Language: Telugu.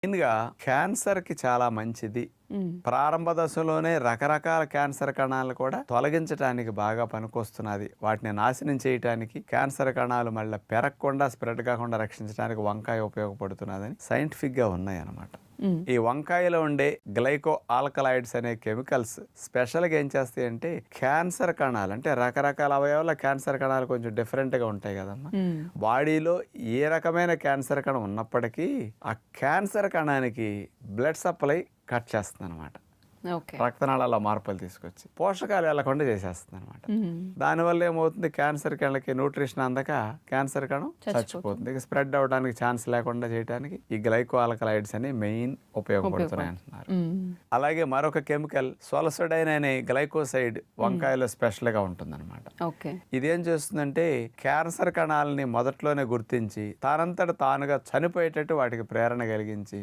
మెయిన్గా క్యాన్సర్కి చాలా మంచిది. ప్రారంభ దశలోనే రకరకాల క్యాన్సర్ కణాలు కూడా తొలగించడానికి బాగా పనికొస్తున్నది. వాటిని నాశనం చేయడానికి, క్యాన్సర్ కణాలు మళ్ళీ పెరగకుండా స్ప్రెడ్ కాకుండా రక్షించడానికి వంకాయ ఉపయోగపడుతున్నదని సైంటిఫిక్గా ఉన్నాయి అన్నమాట. ఈ వంకాయలో ఉండే గ్లైకో ఆల్కలాయిడ్స్ అనే కెమికల్స్ స్పెషల్గా ఏం చేస్తాయంటే క్యాన్సర్ కణాలు, అంటే రకరకాల అవయవాల క్యాన్సర్ కణాలు కొంచెం డిఫరెంట్గా ఉంటాయి కదమ్మా. బాడీలో ఏ రకమైన క్యాన్సర్ కణం ఉన్నప్పటికీ ఆ క్యాన్సర్ కణానికి బ్లడ్ సప్లై కట్ చేస్తుంది అనమాట. రక్తనాళాల్లో మార్పులు తీసుకొచ్చి పోషకాలు వెళ్లకుండా చేసేస్తుంది అనమాట. దానివల్ల ఏమవుతుంది, క్యాన్సర్ కణకి న్యూట్రిషన్ అందక క్యాన్సర్ కణం చచ్చిపోతుంది. ఇక స్ప్రెడ్ అవడానికి ఛాన్స్ లేకుండా చేయడానికి ఈ గ్లైకో ఆల్కలాయిడ్స్ అని మెయిన్ ఉపయోగపడుతున్నాయి అంటున్నారు. అలాగే మరొక కెమికల్ సోలసోడైన్ అనే గ్లైకోసైడ్ వంకాయలో స్పెషల్ గా ఉంటుంది అనమాట. ఇదేం చేస్తుందంటే క్యాన్సర్ కణాలని మొదట్లోనే గుర్తించి తానంతట తానుగా చనిపోయేటట్టు వాటికి ప్రేరణ కలిగించి